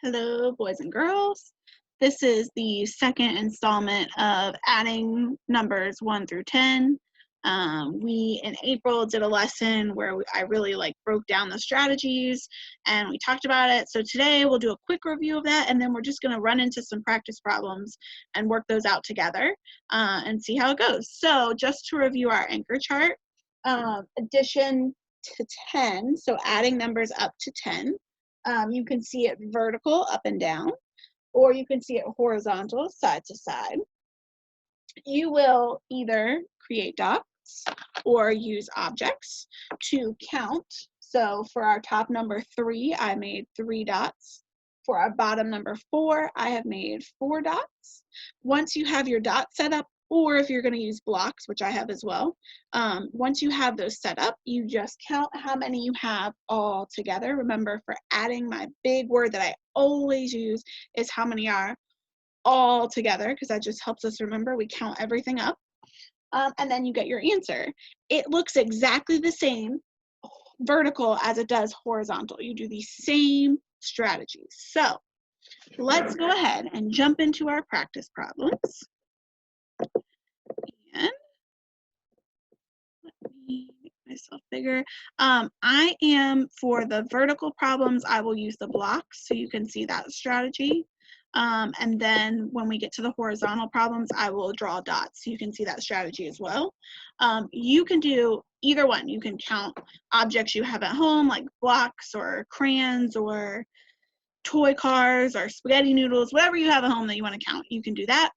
Hello, boys and girls. This is the second installment of adding numbers 1 through 10. We, in April, did a lesson where I really broke down the strategies and we talked about it. So today we'll do a quick review of that, and then we're just going to run into some practice problems and work those out together and see how it goes. So just to review our anchor chart, addition to 10, so adding numbers up to 10. You can see it vertical, up and down, or you can see it horizontal, side to side. You will either create dots or use objects to count. So for our top number 3, I made 3 dots. For our bottom number 4, I have made 4 dots. Once you have your dots set up, or if you're going to use blocks, which I have as well, once you have those set up, you just count how many you have all together. Remember, for adding, my big word that I always use is how many are all together, because that just helps us remember. We count everything up, and then you get your answer. It looks exactly the same vertical as it does horizontal. You do the same strategies. So let's go ahead and jump into our practice problems. And let me make myself bigger. I am, for the vertical problems, I will use the blocks so you can see that strategy. And then when we get to the horizontal problems, I will draw dots so you can see that strategy as well. You can do either one. You can count objects you have at home, like blocks or crayons or toy cars or spaghetti noodles, whatever you have at home that you want to count, you can do that.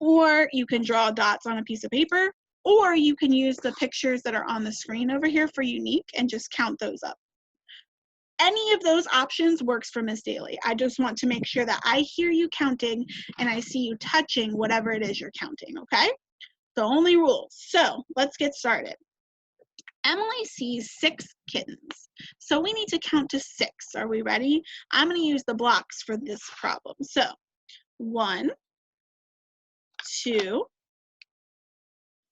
Or you can draw dots on a piece of paper, or you can use the pictures that are on the screen over here for unique and just count those up. Any of those options works for Miss Dailey. I just want to make sure that I hear you counting and I see you touching whatever it is you're counting, okay? The only rules. So let's get started. Emily sees 6 kittens. So we need to count to 6. Are we ready? I'm going to use the blocks for this problem. So 1, 2,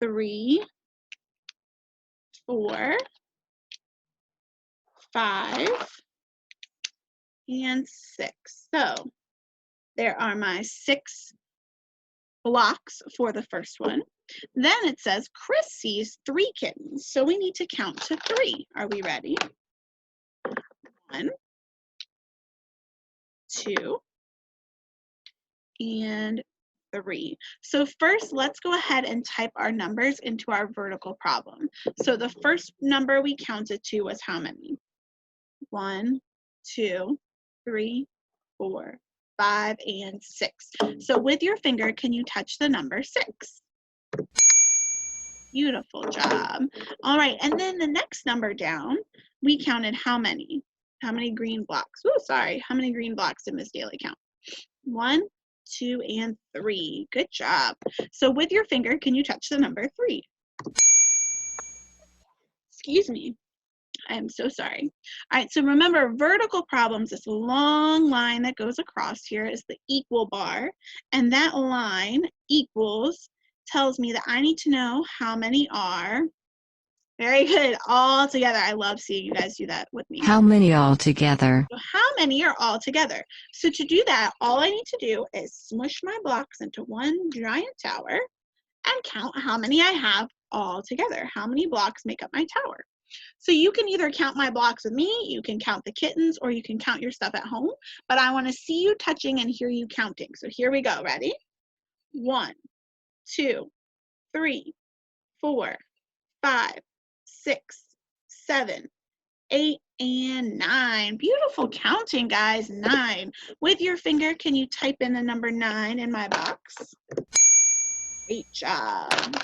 3, 4, 5, and 6. So there are my 6 blocks for the first one. Then it says Chris sees 3 kittens. So we need to count to 3. Are we ready? 1, 2, and 3. So first, let's go ahead and type our numbers into our vertical problem. So the first number we counted to was how many? 1, 2, 3, 4, 5, and 6. So with your finger, can you touch the number 6? Beautiful job. All right, and then the next number down, we counted how many? How many green blocks? Oh, sorry. How many green blocks did Miss Dailey count? 1, 2, and 3. Good job. So with your finger, can you touch the number 3? Excuse me. I am so sorry. All right, so remember, vertical problems, this long line that goes across here is the equal bar, and that line equals tells me that I need to know how many are, very good, all together. I love seeing you guys do that with me. How many all together? So how many are all together? So to do that, all I need to do is smush my blocks into one giant tower and count how many I have all together. How many blocks make up my tower? So you can either count my blocks with me, you can count the kittens, or you can count your stuff at home, but I want to see you touching and hear you counting. So here we go. Ready? 1, 2, 3, 4, 5, 6, 7, 8, and 9. Beautiful counting, guys. 9. With your finger, can you type in the number 9 in my box? Great job.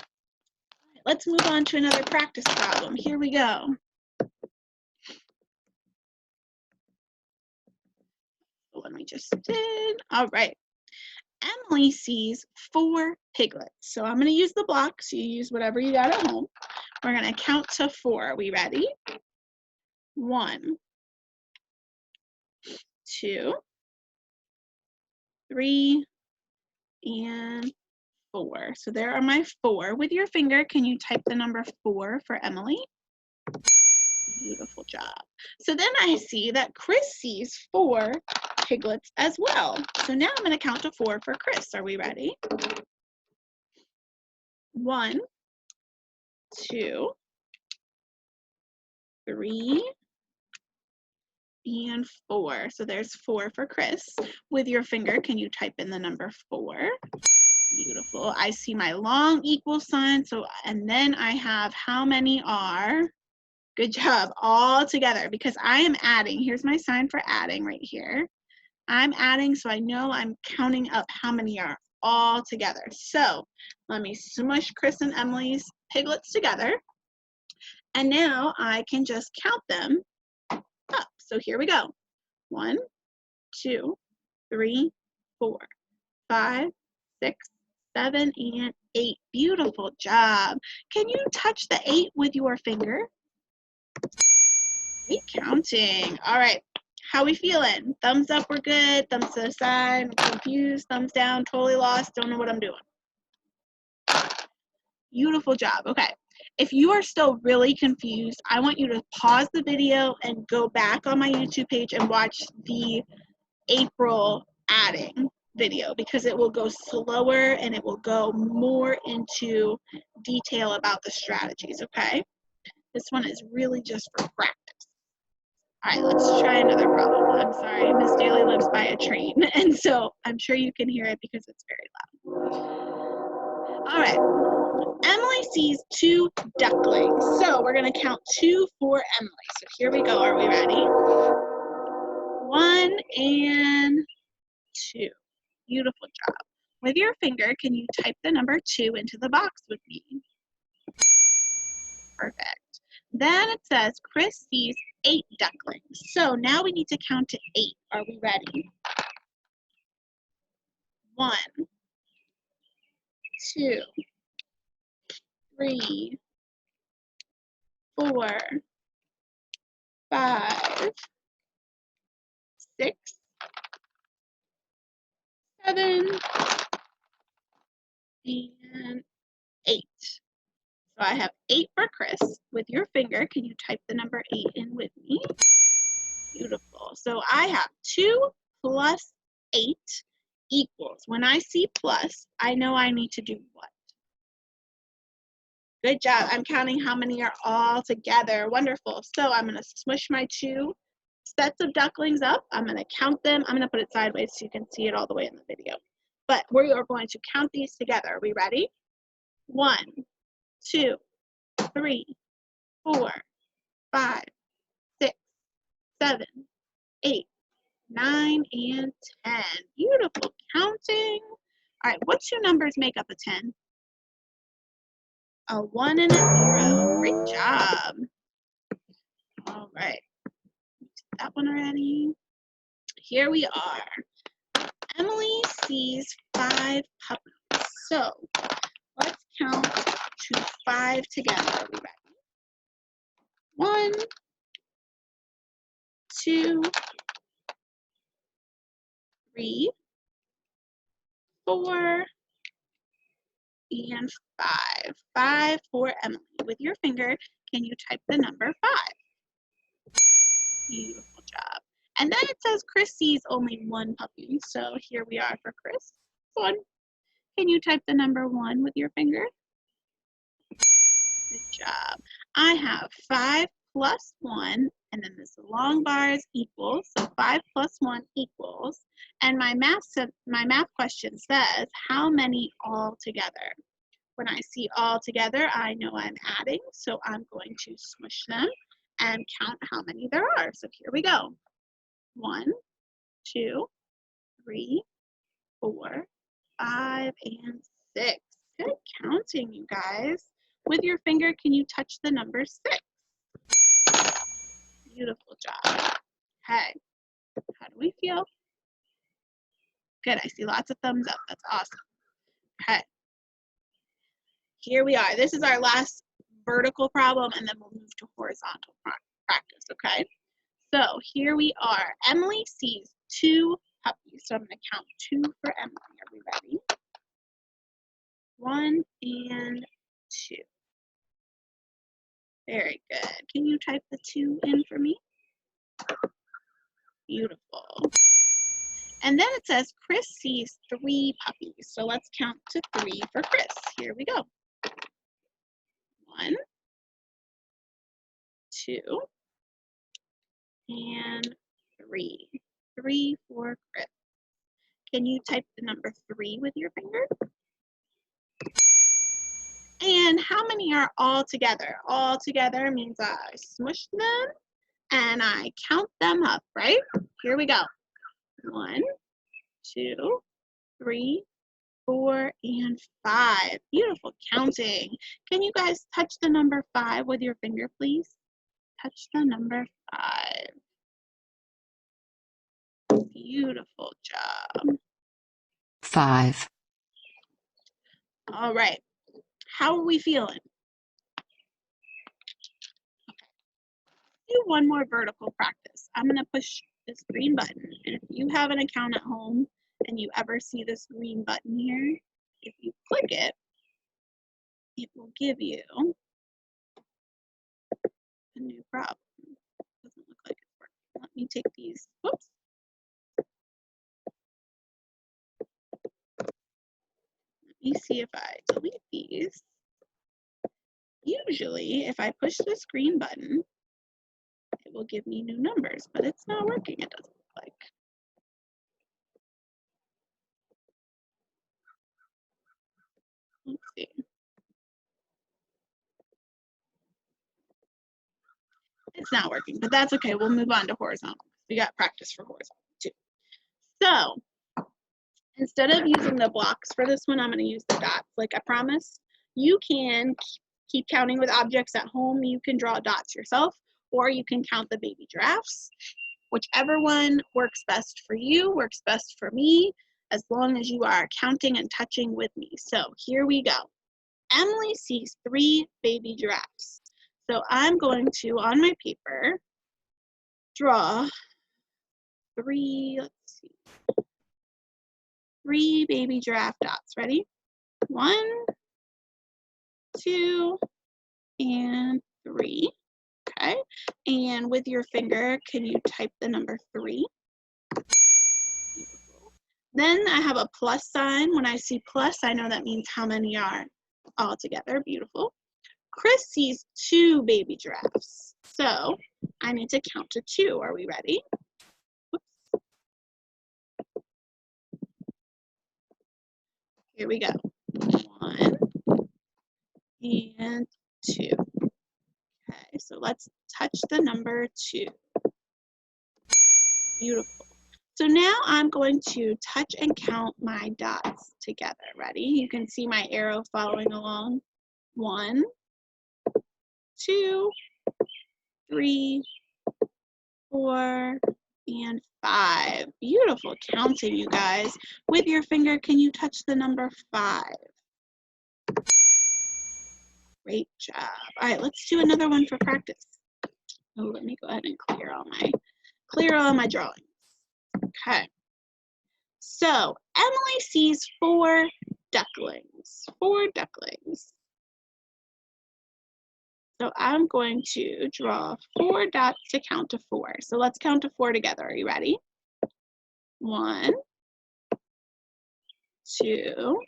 Let's move on to another practice problem. Here we go. Let me just did. All right. Emily sees 4 piglets. So I'm going to use the blocks. You use whatever you got at home. We're going to count to 4. Are we ready? 1, 2, 3, and 4. So there are my 4. With your finger, can you type the number 4 for Emily? Beautiful job. So then I see that Chris sees 4 piglets as well. So now I'm going to count to 4 for Chris. Are we ready? 1, 2, 3, and 4. So there's 4 for Chris. With your finger, can you type in the number 4? Beautiful. I see my long equal sign. So, and then I have how many are, good job, all together, because I am adding. Here's my sign for adding right here. I'm adding, so I know I'm counting up how many are all together. So let me smush Chris and Emily's piglets together. And now I can just count them up. So here we go. 1, 2, 3, 4, 5, 6, 7, and 8. Beautiful job. Can you touch the 8 with your finger? Great counting. All right. How we feeling? Thumbs up, we're good. Thumbs to the side, I'm confused. Thumbs down, totally lost. Don't know what I'm doing. Beautiful job. Okay. If you are still really confused, I want you to pause the video and go back on my YouTube page and watch the April adding video, because it will go slower and it will go more into detail about the strategies, okay? This one is really just for practice. All right, let's try another problem. I'm sorry, Miss Dailey lives by a train, and so I'm sure you can hear it because it's very loud. All right, Emily sees 2 ducklings, so we're gonna count 2 for Emily. So here we go, are we ready? 1 and 2. Beautiful job. With your finger, can you type the number 2 into the box with me? Perfect. Then it says Chris sees 8 ducklings. So now we need to count to 8. Are we ready? 1, 2, 3, 4, 5, 6, 7, and 8. So I have 8 for Chris. With your finger, can you type the number 8 in with me? Beautiful. So I have 2 plus 8 equals. When I see plus, I know I need to do what? Good job. I'm counting how many are all together. Wonderful. So I'm going to smush my 2 sets of ducklings up. I'm going to count them. I'm going to put it sideways so you can see it all the way in the video. But we are going to count these together. Are we ready? 1, 2, 3, 4, 5, 6, 7, 8, 9, and 10. Beautiful counting. All right, what 2 numbers make up a 10? A 1 and a 0. Great job. All right, that one already. Here we are. Emily sees 5 puppies. So let's count to 5 together. Are we ready? 1, 2, 3, 4, and 5. 5 for Emily. With your finger, can you type the number 5? Beautiful job. And then it says Chris sees only 1 puppy. So here we are for Chris. 1. Can you type the number 1 with your finger? Good job. I have 5 plus 1, and then this long bar is equals. So 5 plus 1 equals. And my math question says, how many all together? When I see all together, I know I'm adding, so I'm going to smush them and count how many there are. So here we go. 1, 2, 3, 4, 5, and 6. Good counting, you guys. With your finger, can you touch the number 6? Beautiful job. Okay, how do we feel? Good, I see lots of thumbs up. That's awesome. Okay, here we are. This is our last vertical problem, and then we'll move to horizontal practice, okay? So here we are. Emily sees 2 puppies. So I'm going to count 2 for Emily. Are we ready? 1 and 2. Very good. Can you type the 2 in for me? Beautiful. And then it says Chris sees 3 puppies. So let's count to 3 for Chris. Here we go. 1, 2, and 3. 3 for Chris. Can you type the number 3 with your finger? And how many are all together? All together means I smush them and I count them up, right? Here we go. 1, 2, 3, 4, and 5. Beautiful counting. Can you guys touch the number 5 with your finger, please? Touch the number 5. Beautiful job. 5, All right. How are we feeling? Do one more vertical practice. I'm going to push this green button. And if you have an account at home and you ever see this green button here, if you click it, it will give you a new problem. Doesn't look like it's working. Let me take these. Whoops. Let me see if I delete these. Usually, if I push this green button, it will give me new numbers, but it's not working, it doesn't look like. Let's see. It's not working, but that's okay. We'll move on to horizontal. We got practice for horizontal too. So instead of using the blocks for this one, I'm going to use the dots like I promised. You can keep counting with objects at home. You can draw dots yourself, or you can count the baby giraffes. Whichever one works best for you, works best for me, as long as you are counting and touching with me. So here we go. Emily sees 3 baby giraffes. So I'm going to, on my paper, draw 3 baby giraffe dots. Ready? 1, 2, and 3. Okay. And with your finger, can you type the number 3? Then I have a plus sign. When I see plus, I know that means how many are all together. Beautiful. Chris sees 2 baby giraffes. So I need to count to 2. Are we ready? Oops. Here we go. 1 and 2. Okay, so let's touch the number 2. Beautiful. So now I'm going to touch and count my dots together. Ready? You can see my arrow following along. 1, 2, 3, 4, and 5. Beautiful counting, you guys. With your finger, can you touch the number 5? Great job. All right, let's do another one for practice. Oh, let me go ahead and clear all my drawings. Okay. So Emily sees 4 ducklings. 4 ducklings. So I'm going to draw 4 dots to count to 4. So let's count to 4 together. Are you ready? 1, 2,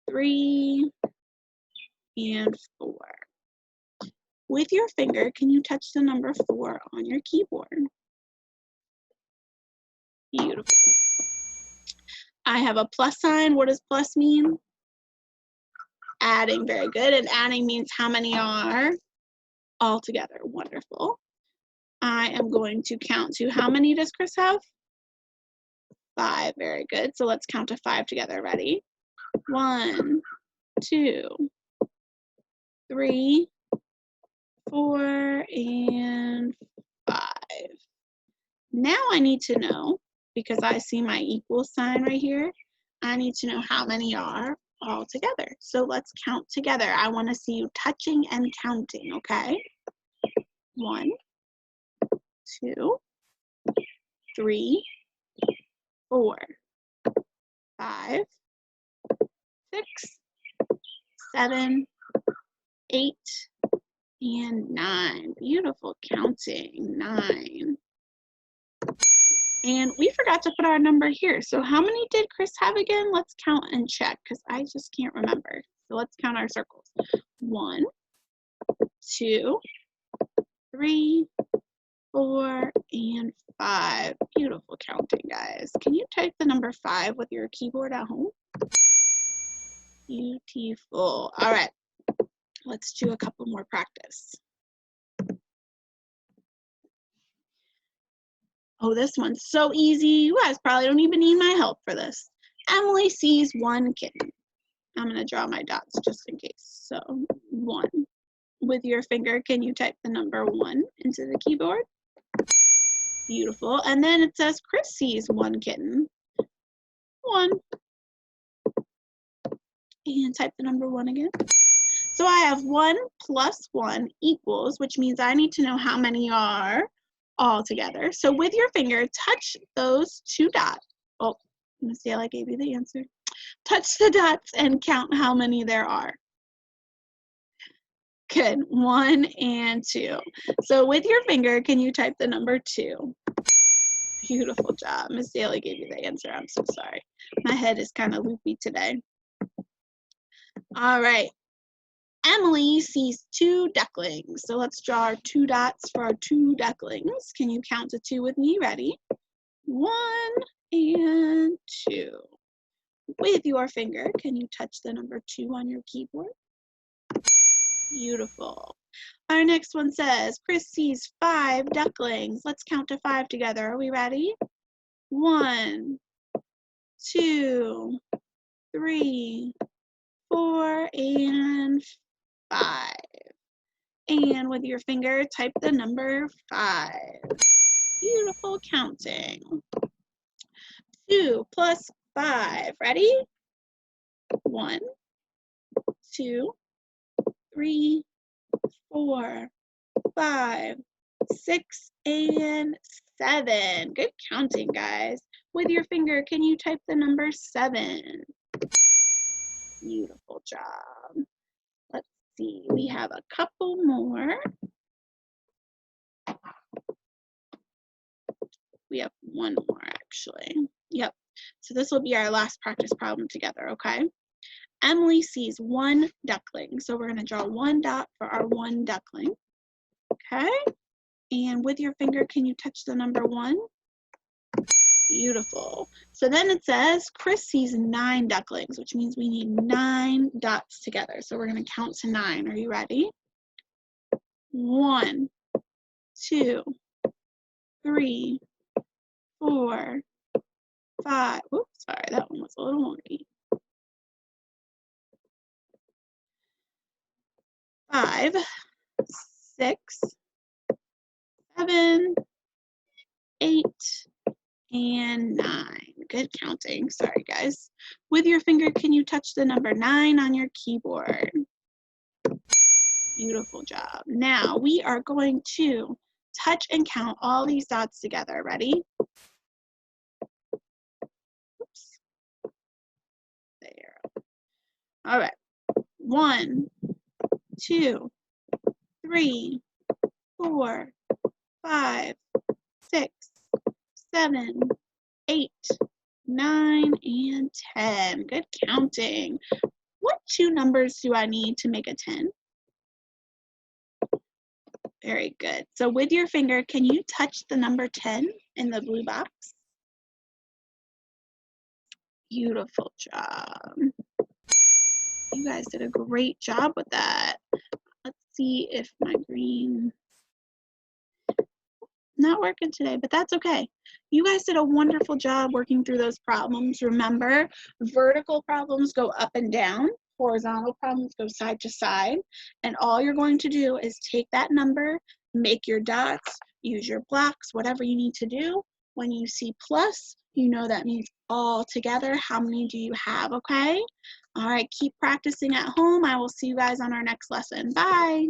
3, and 4. With your finger, can you touch the number 4 on your keyboard? Beautiful. I have a plus sign. What does plus mean? Adding. Very good. And adding means how many are all together. Wonderful. I am going to count to how many does Chris have? 5. Very good. So let's count to 5 together. Ready? 1, 2, 3, 4, and 5. Now I need to know, because I see my equal sign right here, I need to know how many are all together. So let's count together. I want to see you touching and counting, okay? 1, 2, 3, 4, 5, 6, 7, 8, and 9. Beautiful counting. 9. And we forgot to put our number here. So how many did Chris have again? Let's count and check because I just can't remember. So let's count our circles. 1, 2, 3, 4, and 5. Beautiful counting, guys. Can you type the number 5 with your keyboard at home? Beautiful. All right, let's do a couple more practice. Oh, this one's so easy. You guys probably don't even need my help for this. Emily sees one kitten. I'm going to draw my dots just in case. So 1. With your finger, can you type the number 1 into the keyboard? Beautiful. And then it says Chris sees one kitten. 1. And type the number 1 again. So I have 1 plus 1 equals, which means I need to know how many are all together. So with your finger, touch those 2 dots. Oh, Miss Dailey gave you the answer. Touch the dots and count how many there are. Good. 1 and 2. So with your finger, can you type the number 2? Beautiful job. Miss Dailey gave you the answer. I'm so sorry. My head is kind of loopy today. All right. Emily sees 2 ducklings. So let's draw our 2 dots for our 2 ducklings. Can you count to 2 with me? Ready? 1 and 2. With your finger, can you touch the number 2 on your keyboard? Beautiful. Our next one says, Chris sees 5 ducklings. Let's count to 5 together. Are we ready? 1, 2, 3, 4, and 5. And with your finger, type the number 5. Beautiful counting. 2 plus 5. Ready? 1, 2, 3, 4, 5, 6, and 7. Good counting, guys. With your finger, can you type the number 7? Beautiful job. Let's see, we have a couple more. We have one more, actually. Yep. So this will be our last practice problem together, okay? Emily sees 1 duckling. So we're going to draw 1 dot for our 1 duckling. Okay? And with your finger, can you touch the number 1? Beautiful. So then it says Chris sees 9 ducklings, which means we need 9 dots together. So we're going to count to 9. Are you ready? 1, 2, 3, 4, 5. Oops, sorry, that one was a little wonky. 5, 6, 7, 8, and 9. Good counting. Sorry, guys. With your finger, can you touch the number 9 on your keyboard? Beautiful job. Now we are going to touch and count all these dots together. Ready? Oops. There. All right. 1, 2, 3, 4, 5, 6, 7, 8, 9, and 10. Good counting. What 2 numbers do I need to make a 10? Very good. So with your finger, can you touch the number 10 in the blue box? Beautiful job. You guys did a great job with that. Let's see if my green, not working today, but that's okay. You guys did a wonderful job working through those problems. Remember, vertical problems go up and down, horizontal problems go side to side, and all you're going to do is take that number, make your dots, use your blocks, whatever you need to do. When you see plus, you know that means all together. How many do you have, okay? All right, keep practicing at home. I will see you guys on our next lesson. Bye.